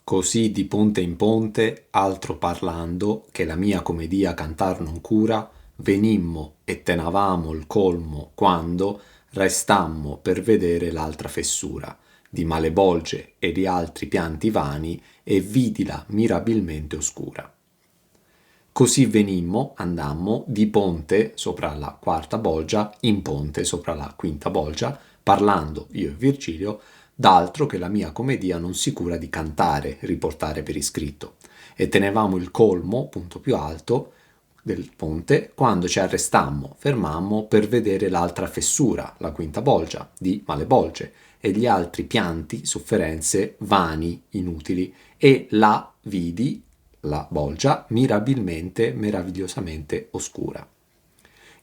Così di ponte in ponte, altro parlando, che la mia comedia cantar non cura, venimmo e tenavamo il colmo quando restammo per vedere l'altra fessura di Malebolge e di altri pianti vani e vidila mirabilmente oscura. Così venimmo, andammo, di ponte sopra la quarta bolgia, in ponte sopra la quinta bolgia, parlando, io e Virgilio, d'altro che la mia comedia non si cura di cantare, riportare per iscritto, e tenevamo il colmo, punto più alto, del ponte, quando ci arrestammo, fermammo per vedere l'altra fessura, la quinta bolgia, di Malebolge, e gli altri pianti, sofferenze, vani, inutili, e la vidi, la bolgia, mirabilmente, meravigliosamente oscura.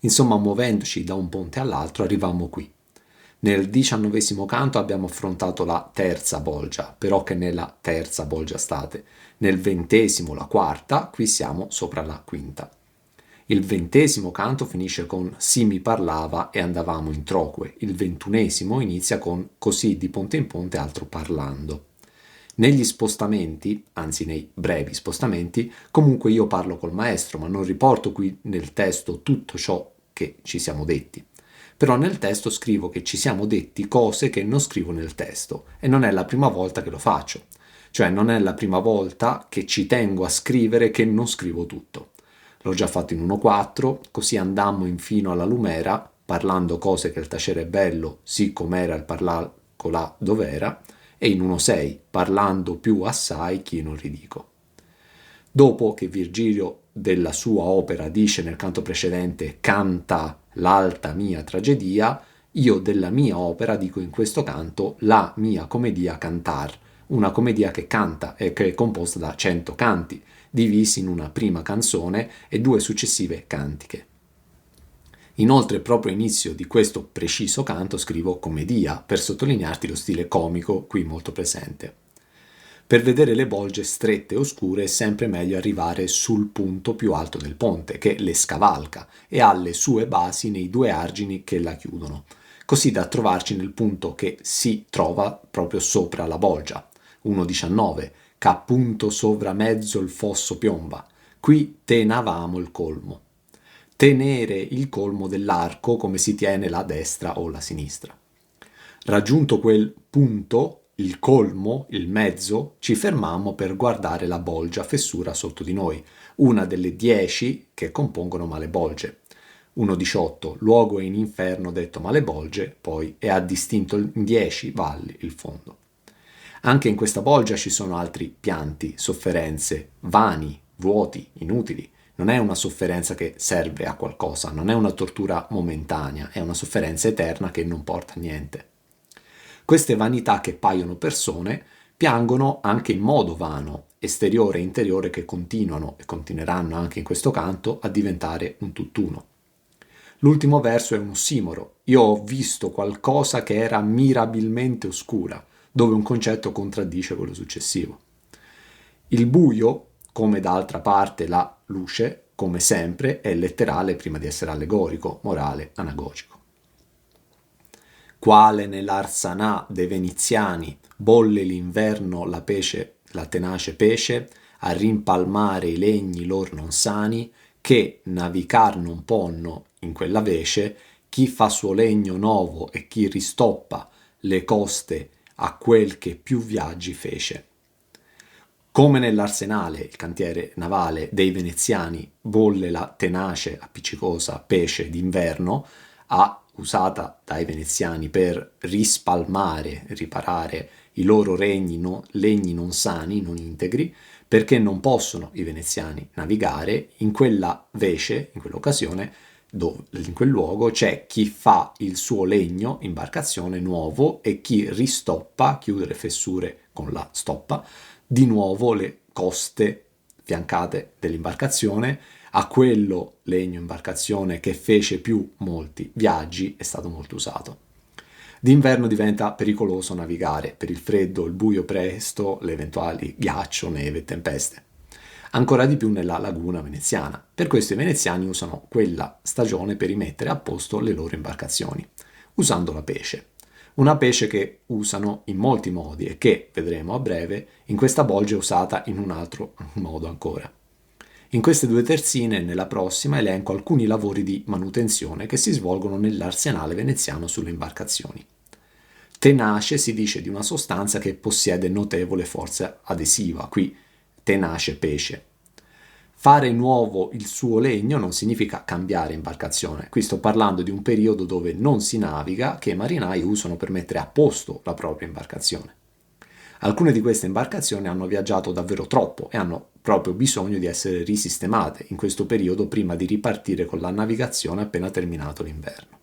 Insomma, muovendoci da un ponte all'altro, arrivammo qui. Nel 19° canto abbiamo affrontato la terza bolgia, però che nella terza bolgia state. Nel 20° la quarta, qui siamo sopra la quinta. Il 20° canto finisce con si mi parlava e andavamo in troque. Il 21° inizia con così di ponte in ponte altro parlando. Negli spostamenti, anzi nei brevi spostamenti, comunque io parlo col maestro, ma non riporto qui nel testo tutto ciò che ci siamo detti. Però nel testo scrivo che ci siamo detti cose che non scrivo nel testo e non è la prima volta che lo faccio. Cioè non è la prima volta che ci tengo a scrivere che non scrivo tutto. L'ho già fatto in 1.4, così andammo infino alla Lumera, parlando cose che il tacere è bello, sì com'era il parlar colà dov'era, e in 1.6, parlando più assai chi non ridico. Dopo che Virgilio della sua opera dice nel canto precedente canta l'alta mia tragedia, io della mia opera dico in questo canto la mia comedia cantar, una comedia che canta e che è composta da 100 canti, divisi in una prima canzone e 2 successive cantiche. Inoltre, proprio all'inizio di questo preciso canto scrivo commedia per sottolinearti lo stile comico qui molto presente. Per vedere le bolge strette e oscure è sempre meglio arrivare sul punto più alto del ponte, che le scavalca e ha le sue basi nei 2 argini che la chiudono, così da trovarci nel punto che si trova proprio sopra la bolgia. 1.19, che appunto sovra mezzo il fosso piomba. Qui tenavamo il colmo. Tenere il colmo dell'arco come si tiene la destra o la sinistra. Raggiunto quel punto, il colmo, il mezzo, ci fermammo per guardare la bolgia fessura sotto di noi, una delle 10 che compongono Malebolge. 1.18, luogo in inferno detto Malebolge, poi è distinto in 10 valli il fondo. Anche in questa bolgia ci sono altri pianti, sofferenze, vani, vuoti, inutili. Non è una sofferenza che serve a qualcosa, non è una tortura momentanea, è una sofferenza eterna che non porta a niente. Queste vanità che paiono persone piangono anche in modo vano, esteriore e interiore, che continuano e continueranno anche in questo canto a diventare un tutt'uno. L'ultimo verso è un ossimoro. Io ho visto qualcosa che era mirabilmente oscura, dove un concetto contraddice quello successivo. Il buio, come d'altra parte la luce, come sempre, è letterale prima di essere allegorico, morale, anagogico. Quale nell'Arsanà dei Veneziani bolle l'inverno la tenace pesce, a rimpalmare i legni lor non sani, che navicar non ponno in quella vece, chi fa suo legno novo e chi ristoppa le coste a quel che più viaggi fece. Come nell'arsenale, il cantiere navale dei veneziani, bolle la tenace, appiccicosa pesce d'inverno, usata dai veneziani per rispalmare, riparare i loro legni non sani, non integri, perché non possono i veneziani navigare. In quella vece, in quell'occasione, in quel luogo c'è chi fa il suo legno, imbarcazione, nuovo, e chi ristoppa, chiude le fessure con la stoppa, di nuovo le coste fiancate dell'imbarcazione. A quello legno imbarcazione che fece più molti viaggi è stato molto usato. D'inverno diventa pericoloso navigare per il freddo, il buio presto, le eventuali ghiaccio, neve, tempeste. Ancora di più nella laguna veneziana. Per questo i veneziani usano quella stagione per rimettere a posto le loro imbarcazioni, usando la pesce. Una pesce che usano in molti modi e che, vedremo a breve, in questa bolgia è usata in un altro modo ancora. In queste due terzine e nella prossima elenco alcuni lavori di manutenzione che si svolgono nell'arsenale veneziano sulle imbarcazioni. Tenace si dice di una sostanza che possiede notevole forza adesiva, qui tenace pesce. Fare nuovo il suo legno non significa cambiare imbarcazione. Qui sto parlando di un periodo dove non si naviga, che i marinai usano per mettere a posto la propria imbarcazione. Alcune di queste imbarcazioni hanno viaggiato davvero troppo e hanno proprio bisogno di essere risistemate in questo periodo prima di ripartire con la navigazione appena terminato l'inverno.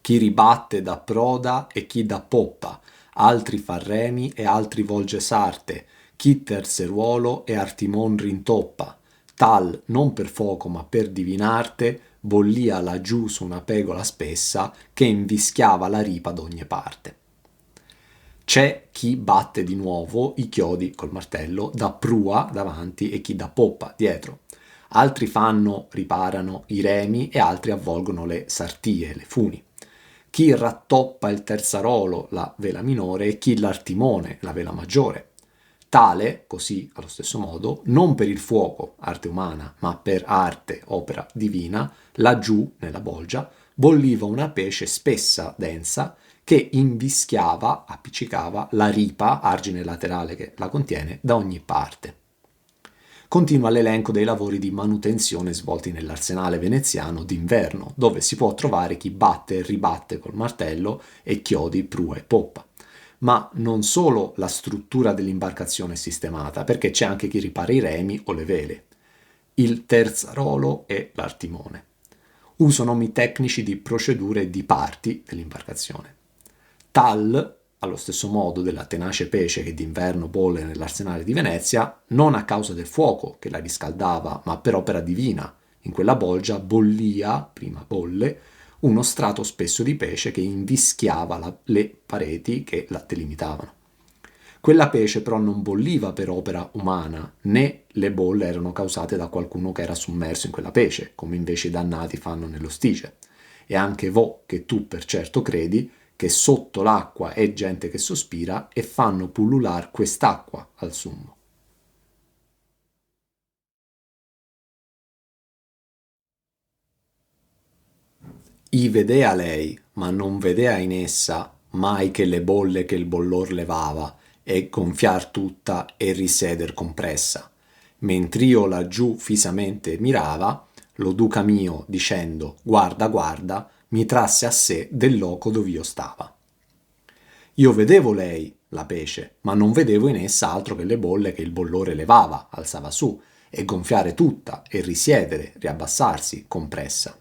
Chi ribatte da proda e chi da poppa, altri fa remi e altri volge sarte, chi terzeruolo e artimon rintoppa, tal non per fuoco ma per divinarte, bollia laggiù su una pegola spessa che invischiava la ripa d'ogni parte. C'è chi batte di nuovo i chiodi col martello da prua davanti e chi da poppa dietro. Altri riparano i remi e altri avvolgono le sartie, le funi. Chi rattoppa il terzarolo, la vela minore, e chi l'artimone, la vela maggiore. Tale, così allo stesso modo, non per il fuoco, arte umana, ma per arte, opera divina, laggiù, nella bolgia, bolliva una pesce spessa, densa, che invischiava, appiccicava la ripa, argine laterale che la contiene, da ogni parte. Continua l'elenco dei lavori di manutenzione svolti nell'arsenale veneziano d'inverno, dove si può trovare chi batte e ribatte col martello e chiodi, prua e poppa. Ma non solo la struttura dell'imbarcazione è sistemata, perché c'è anche chi ripara i remi o le vele, il terzarolo e l'artimone. Uso nomi tecnici di procedure e di parti dell'imbarcazione. Tal, allo stesso modo della tenace pesce che d'inverno bolle nell'arsenale di Venezia, non a causa del fuoco che la riscaldava, ma per opera divina. In quella bolgia bollia, prima bolle, uno strato spesso di pesce che invischiava le pareti che la delimitavano. Quella pesce però non bolliva per opera umana, né le bolle erano causate da qualcuno che era sommerso in quella pesce, come invece i dannati fanno nello Stige. E anche vo che tu per certo credi che sotto l'acqua è gente che sospira e fanno pullular quest'acqua al summo. I vedea lei, ma non vedea in essa mai che le bolle che il bollor levava, e gonfiar tutta e riseder compressa. Mentr'io laggiù fisamente mirava, lo duca mio, dicendo guarda, guarda, mi trasse a sé del loco dov'io stava. Io vedevo lei, la pesce, ma non vedevo in essa altro che le bolle che il bollore levava, alzava su, e gonfiare tutta, e risiedere, riabbassarsi, compressa.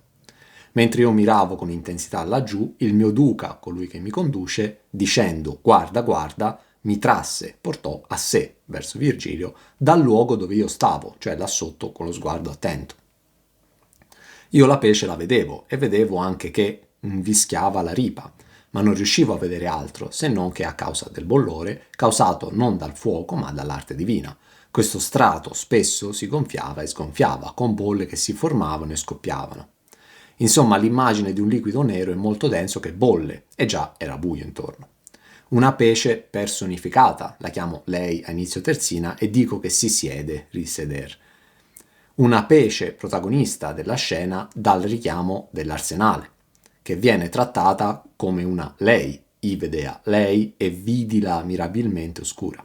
Mentre io miravo con intensità laggiù, il mio duca, colui che mi conduce, dicendo guarda, guarda, mi trasse, portò a sé, verso Virgilio, dal luogo dove io stavo, cioè là sotto con lo sguardo attento. Io la pesce la vedevo e vedevo anche che invischiava la ripa, ma non riuscivo a vedere altro se non che a causa del bollore, causato non dal fuoco ma dall'arte divina. Questo strato spesso si gonfiava e sgonfiava, con bolle che si formavano e scoppiavano. Insomma, l'immagine di un liquido nero è molto denso che bolle, e già era buio intorno. Una pesce personificata, la chiamo lei a inizio terzina e dico che si siede, riseder. Una pesce protagonista della scena dal richiamo dell'arsenale, che viene trattata come una lei, ivedea lei e vidila mirabilmente oscura.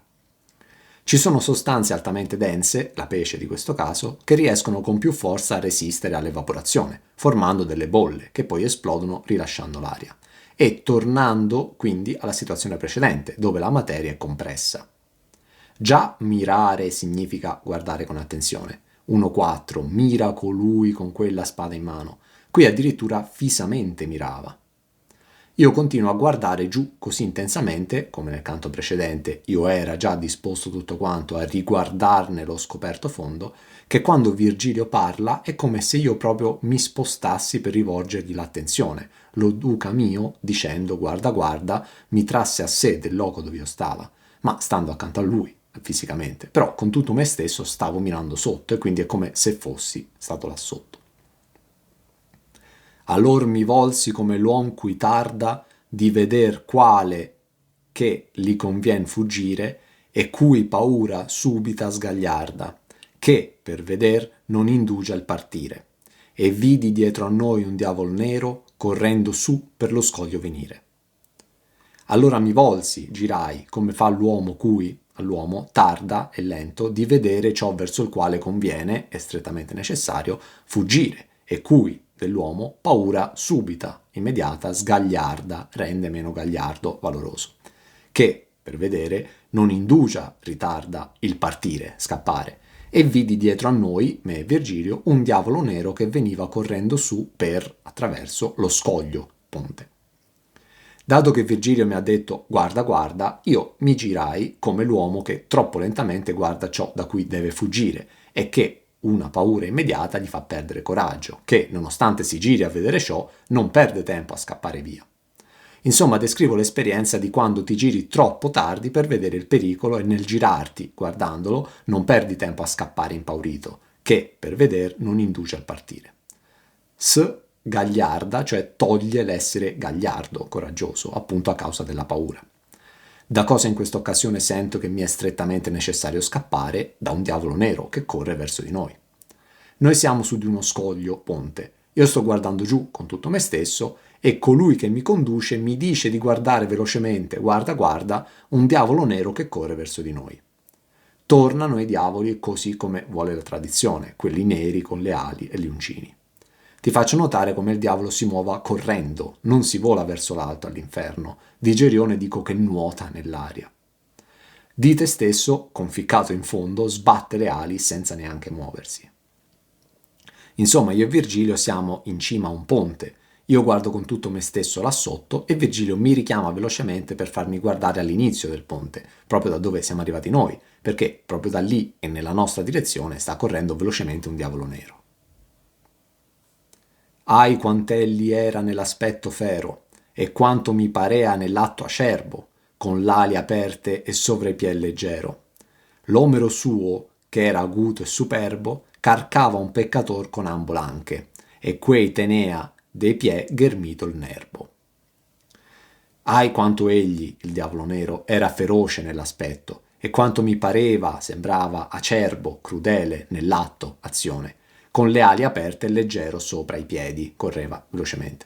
Ci sono sostanze altamente dense, la pesce di questo caso, che riescono con più forza a resistere all'evaporazione, formando delle bolle che poi esplodono rilasciando l'aria, e tornando quindi alla situazione precedente, dove la materia è compressa. Già mirare significa guardare con attenzione. 1-4, mira colui con quella spada in mano. Qui addirittura fisamente mirava. Io continuo a guardare giù così intensamente, come nel canto precedente io era già disposto tutto quanto a riguardarne lo scoperto fondo, che quando Virgilio parla è come se io proprio mi spostassi per rivolgergli l'attenzione. Lo duca mio, dicendo guarda guarda, mi trasse a sé del loco dove io stava, ma stando accanto a lui fisicamente, però con tutto me stesso stavo mirando sotto e quindi è come se fossi stato là sotto. Allor mi volsi come l'uom cui tarda di veder quale che li convien fuggire e cui paura subita sgagliarda, che per veder non indugia il partire. E vidi dietro a noi un diavol nero correndo su per lo scoglio venire. Allora mi volsi, girai, come fa l'uomo cui, all'uomo, tarda e lento di vedere ciò verso il quale conviene, è strettamente necessario, fuggire, e cui, dell'uomo, paura subita, immediata, sgagliarda, rende meno gagliardo, valoroso, che, per vedere, non indugia, ritarda il partire, scappare, e vidi dietro a noi, me e Virgilio, un diavolo nero che veniva correndo su per, attraverso, lo scoglio, ponte. Dato che Virgilio mi ha detto guarda guarda, io mi girai come l'uomo che troppo lentamente guarda ciò da cui deve fuggire e che una paura immediata gli fa perdere coraggio, che nonostante si giri a vedere ciò non perde tempo a scappare via. Insomma, descrivo l'esperienza di quando ti giri troppo tardi per vedere il pericolo e nel girarti, guardandolo, non perdi tempo a scappare impaurito, che per veder non induce a partire. Gagliarda, cioè toglie l'essere gagliardo, coraggioso, appunto a causa della paura. Da cosa in questa occasione sento che mi è strettamente necessario scappare? Da un diavolo nero che corre verso di noi. Noi siamo su di uno scoglio, ponte. Io sto guardando giù con tutto me stesso e colui che mi conduce mi dice di guardare velocemente, guarda guarda, un diavolo nero che corre verso di noi. Tornano i diavoli così come vuole la tradizione, quelli neri con le ali e gli uncini. Ti faccio notare come il diavolo si muova correndo, non si vola verso l'alto all'inferno. Di Gerione dico che nuota nell'aria. Di te stesso, conficcato in fondo, sbatte le ali senza neanche muoversi. Insomma, io e Virgilio siamo in cima a un ponte. Io guardo con tutto me stesso là sotto e Virgilio mi richiama velocemente per farmi guardare all'inizio del ponte, proprio da dove siamo arrivati noi, perché proprio da lì e nella nostra direzione sta correndo velocemente un diavolo nero. Ahi quant'egli era nell'aspetto fero, e quanto mi parea nell'atto acerbo, con l'ali aperte e sovra i piè leggero. L'omero suo, che era aguto e superbo, carcava un peccator con ambo l'anche, e quei tenea dei piè ghermito il nervo. Ahi quanto egli, il diavolo nero, era feroce nell'aspetto, e quanto mi pareva, sembrava acerbo, crudele nell'atto, azione, con le ali aperte e leggero sopra i piedi, correva velocemente.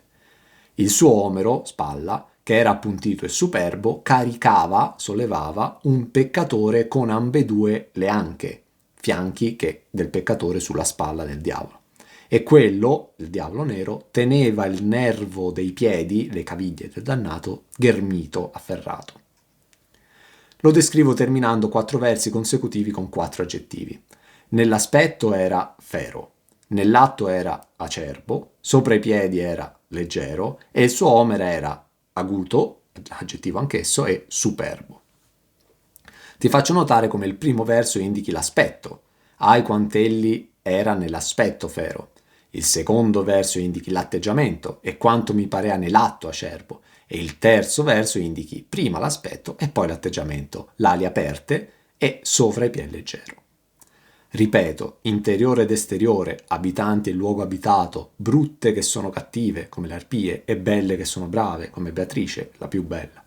Il suo omero, spalla, che era appuntito e superbo, caricava, sollevava, un peccatore con ambedue le anche, fianchi del peccatore sulla spalla del diavolo. E quello, il diavolo nero, teneva il nervo dei piedi, le caviglie del dannato, ghermito, afferrato. Lo descrivo terminando 4 versi consecutivi con 4 aggettivi. Nell'aspetto era fero, nell'atto era acerbo, sopra i piedi era leggero e il suo omero era aguto, aggettivo anch'esso, e superbo. Ti faccio notare come il primo verso indichi l'aspetto. Ahi quant'egli era nell'aspetto fero. Il secondo verso indichi l'atteggiamento e quanto mi parea nell'atto acerbo. E il terzo verso indichi prima l'aspetto e poi l'atteggiamento, l'ali aperte e sopra i piedi leggero. Ripeto, interiore ed esteriore, abitanti e luogo abitato, brutte che sono cattive, come le arpie, e belle che sono brave, come Beatrice, la più bella.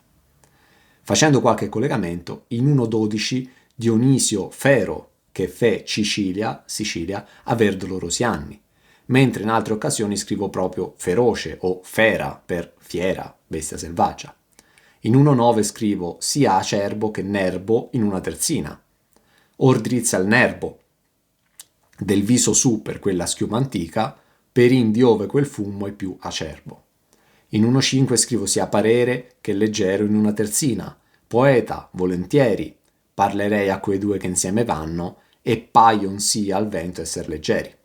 Facendo qualche collegamento, in 1.12 Dionisio Fero, che fe Sicilia, aver dolorosi anni, mentre in altre occasioni scrivo proprio feroce o fera per fiera, bestia selvaggia. In 1.9 scrivo sia acerbo che nerbo in una terzina. Or drizza il nerbo, del viso su per quella schiuma antica, per indi ove quel fumo è più acerbo. In 1.5 scrivo sia parere che leggero in una terzina, poeta, volentieri, parlerei a quei due che insieme vanno, e paion sia al vento esser leggeri.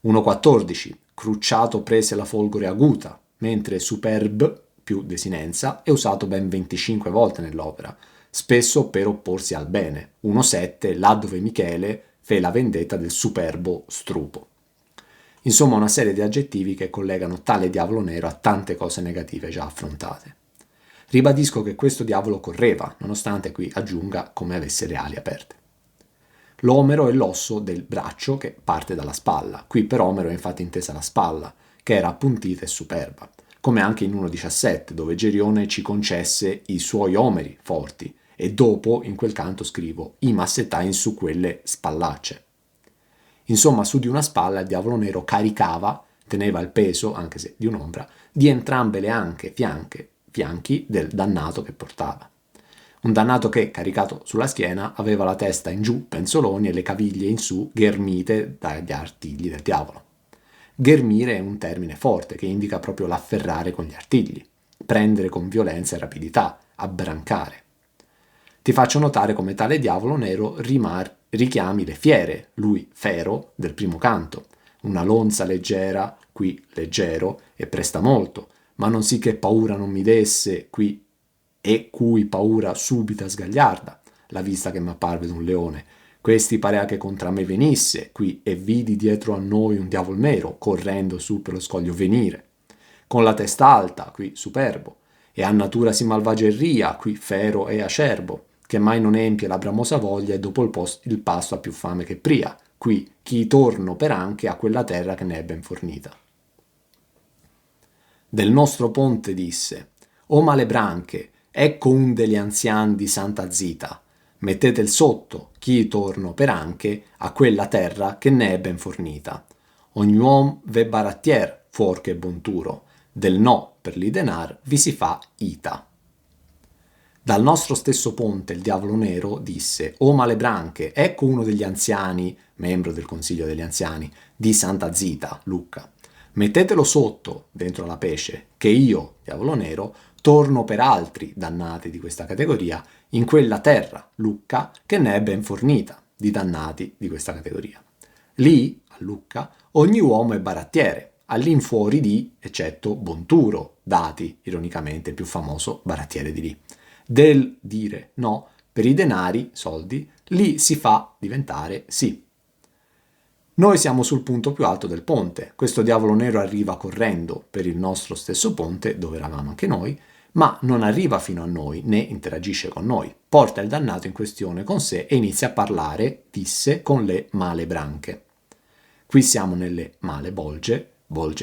1.14 crucciato prese la folgore aguta, mentre superb, più desinenza, è usato ben 25 volte nell'opera, spesso per opporsi al bene. 1.7 là dove Michele fe la vendetta del superbo strupo. Insomma, una serie di aggettivi che collegano tale diavolo nero a tante cose negative già affrontate. Ribadisco che questo diavolo correva, nonostante qui aggiunga come avesse le ali aperte. L'omero è l'osso del braccio che parte dalla spalla. Qui per omero è infatti intesa la spalla, che era appuntita e superba. come anche in 1,17, dove Gerione ci concesse i suoi omeri forti, e dopo in quel canto scrivo i massettain su quelle spallacce. Insomma, su di una spalla il diavolo nero caricava, teneva il peso, anche se di un'ombra, di entrambe le anche fianchi del dannato che portava. Un dannato che, caricato sulla schiena, aveva la testa in giù, penzoloni, e le caviglie in su, ghermite dagli artigli del diavolo. Ghermire è un termine forte che indica proprio l'afferrare con gli artigli, prendere con violenza e rapidità, abbrancare. Ti faccio notare come tale diavolo nero richiami le fiere, lui Fero, del primo canto. Una lonza leggera, qui leggero, e presta molto, ma non sì che paura non mi desse, qui e cui paura subita sgagliarda, la vista che m'apparve d'un leone. Questi parea che contra me venisse, qui e vidi dietro a noi un diavol nero, correndo su per lo scoglio venire. Con la testa alta, qui superbo, e a natura si malvageria, qui fero e acerbo, che mai non empie la bramosa voglia e dopo il pasto ha più fame che pria, qui chi torno per anche a quella terra che ne è ben fornita. Del nostro ponte disse: O male branche, ecco un degli anziani di Santa Zita, mettete il sotto, chi torno per anche a quella terra che ne è ben fornita. Ogni uom ve barattier, fuor che bonturo, del no per li denar vi si fa ita. Dal nostro stesso ponte il diavolo nero disse: O male branche, ecco uno degli anziani, membro del consiglio degli anziani, di Santa Zita, Lucca. Mettetelo sotto, dentro la pesce, che io, diavolo nero, torno per altri dannati di questa categoria in quella terra, Lucca, che ne è ben fornita di dannati di questa categoria. Lì, a Lucca, ogni uomo è barattiere, all'infuori di, eccetto Bonturo, Dati, ironicamente il più famoso barattiere di lì. Del dire no, per i denari, soldi, lì si fa diventare sì. Noi siamo sul punto più alto del ponte. Questo diavolo nero arriva correndo per il nostro stesso ponte, dove eravamo anche noi, ma non arriva fino a noi né interagisce con noi. Porta il dannato in questione con sé e inizia a parlare, disse, con le male branche. Qui siamo nelle male bolge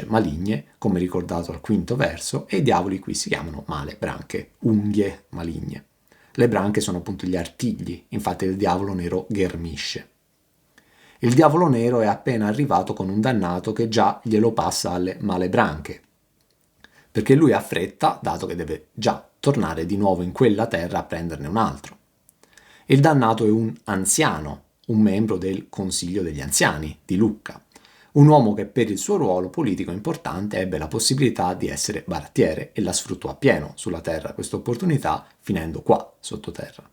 maligne, come ricordato al quinto verso, e i diavoli qui si chiamano male branche, unghie maligne. Le branche sono appunto gli artigli, infatti il diavolo nero ghermisce. Il diavolo nero è appena arrivato con un dannato che già glielo passa alle male branche, perché lui ha fretta, dato che deve già tornare di nuovo in quella terra a prenderne un altro. Il dannato è un anziano, un membro del Consiglio degli Anziani di Lucca, un uomo che per il suo ruolo politico importante ebbe la possibilità di essere barattiere e la sfruttò appieno sulla terra questa opportunità, finendo qua, sottoterra.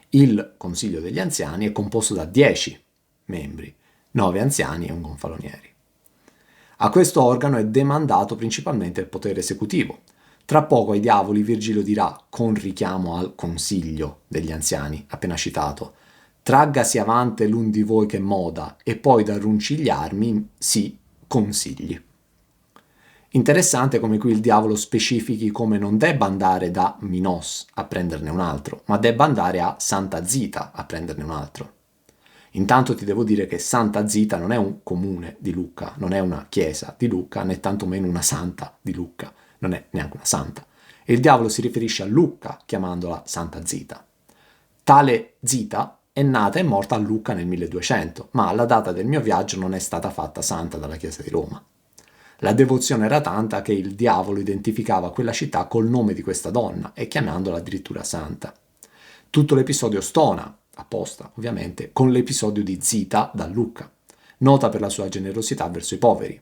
Il Consiglio degli Anziani è composto da 10 membri, 9 anziani e un gonfalonieri. A questo organo è demandato principalmente il potere esecutivo. Tra poco ai diavoli Virgilio dirà, con richiamo al Consiglio degli Anziani, appena citato: traggasi avante l'un di voi che moda, e poi da runcigliarmi si consigli. Interessante come qui il diavolo specifichi come non debba andare da Minos a prenderne un altro, ma debba andare a Santa Zita a prenderne un altro. Intanto ti devo dire che Santa Zita non è un comune di Lucca, non è una chiesa di Lucca, né tantomeno una santa di Lucca, non è neanche una santa. E il diavolo si riferisce a Lucca chiamandola Santa Zita. Tale Zita è nata e morta a Lucca nel 1200, ma alla data del mio viaggio non è stata fatta santa dalla Chiesa di Roma. La devozione era tanta che il diavolo identificava quella città col nome di questa donna e chiamandola addirittura santa. Tutto l'episodio stona, apposta ovviamente, con l'episodio di Zita da Lucca, nota per la sua generosità verso i poveri.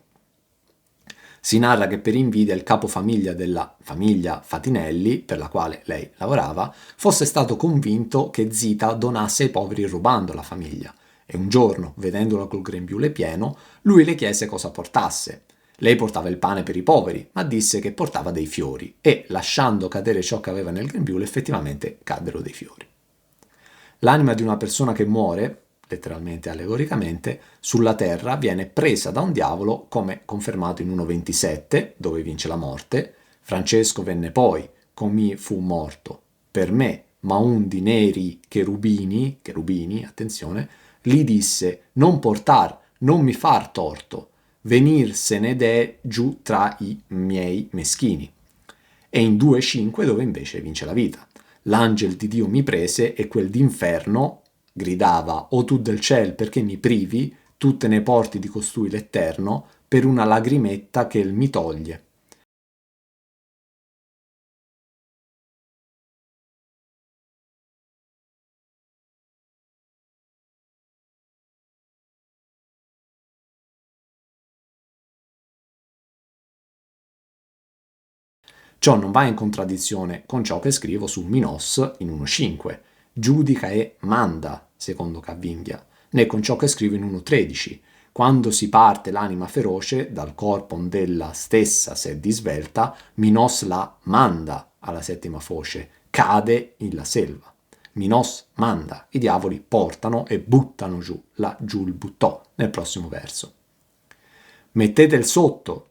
Si narra che per invidia il capofamiglia della famiglia Fatinelli, per la quale lei lavorava, fosse stato convinto che Zita donasse ai poveri rubando la famiglia, e un giorno, vedendola col grembiule pieno, lui le chiese cosa portasse. Lei portava il pane per i poveri, ma disse che portava dei fiori, e, lasciando cadere ciò che aveva nel grembiule, effettivamente caddero dei fiori. L'anima di una persona che muore, letteralmente e allegoricamente, sulla terra viene presa da un diavolo, come confermato in 1,27, dove vince la morte. Francesco venne poi, com'i fu morto, per me, ma un di neri cherubini, attenzione, gli disse: non portar, non mi far torto, venirsene dè giù tra i miei meschini. E in 2,5 dove invece vince la vita. L'angel di Dio mi prese e quel d'inferno gridava: o tu del ciel perché mi privi, tu te ne porti di costui l'Eterno, per una lagrimetta che il mi toglie. Ciò non va in contraddizione con ciò che scrivo su Minos in 1,5, giudica e manda, secondo Cavinghia, né con ciò che scrivo in 1,13, quando si parte l'anima feroce dal corpon della stessa se di svelta, Minos la manda alla settima foce, cade in la selva. Minos manda, i diavoli portano e buttano giù, la Giul buttò nel prossimo verso. Mettete il sotto,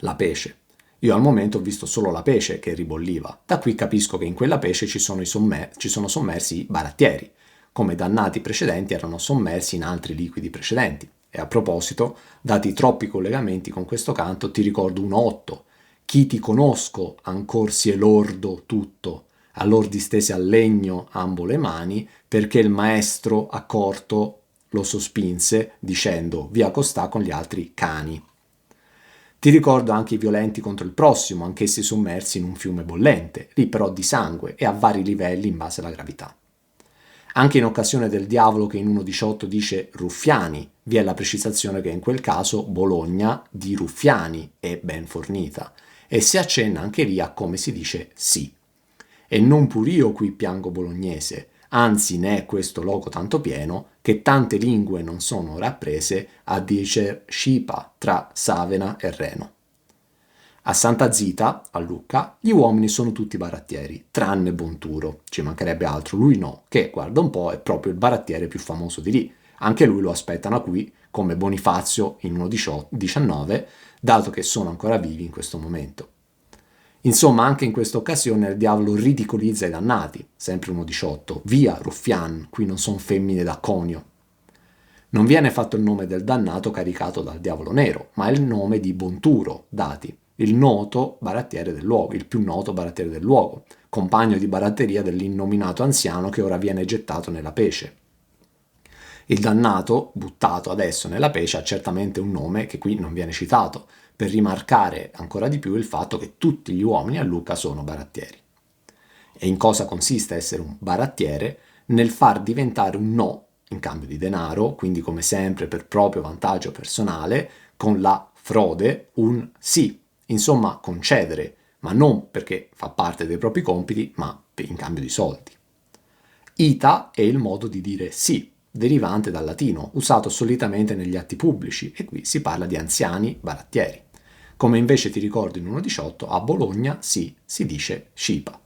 la pece. Io al momento ho visto solo la pece che ribolliva. Da qui capisco che in quella pece ci sono sommersi i barattieri, come i dannati precedenti erano sommersi in altri liquidi precedenti. E a proposito, dati troppi collegamenti con questo canto, ti ricordo 1,8. Chi ti conosco ancor si è lordo tutto, allor distese al legno ambo le mani, perché il maestro accorto lo sospinse, dicendo: via costà con gli altri cani. Ti ricordo anche i violenti contro il prossimo, anch'essi sommersi in un fiume bollente, lì però di sangue e a vari livelli in base alla gravità. Anche in occasione del diavolo che in 1,18 dice ruffiani, vi è la precisazione che in quel caso Bologna di ruffiani è ben fornita, e si accenna anche lì a come si dice sì. E non pur io qui piango bolognese, anzi ne è questo loco tanto pieno che tante lingue non sono ora apprese a dicer scipa tra Savena e Reno. A Santa Zita, a Lucca, gli uomini sono tutti barattieri, tranne Bonturo, ci mancherebbe altro, lui no, che guarda un po' è proprio il barattiere più famoso di lì. Anche lui lo aspettano qui, come Bonifazio in 1,19, dato che sono ancora vivi in questo momento. Insomma, anche in questa occasione il diavolo ridicolizza i dannati, sempre 1,18, via ruffian, qui non son femmine da conio. Non viene fatto il nome del dannato caricato dal diavolo nero, ma il nome di Bonturo, dati, il noto barattiere del luogo, il più noto barattiere del luogo, compagno di baratteria dell'innominato anziano che ora viene gettato nella pece. Il dannato, buttato adesso nella pece, ha certamente un nome che qui non viene citato, per rimarcare ancora di più il fatto che tutti gli uomini a Lucca sono barattieri. E in cosa consiste essere un barattiere? Nel far diventare un no in cambio di denaro, quindi come sempre per proprio vantaggio personale, con la frode un sì, insomma concedere, ma non perché fa parte dei propri compiti, ma in cambio di soldi. Ita è il modo di dire sì, derivante dal latino, usato solitamente negli atti pubblici, e qui si parla di anziani barattieri. Come invece ti ricordo in 1,18, a Bologna sì, si dice scipa.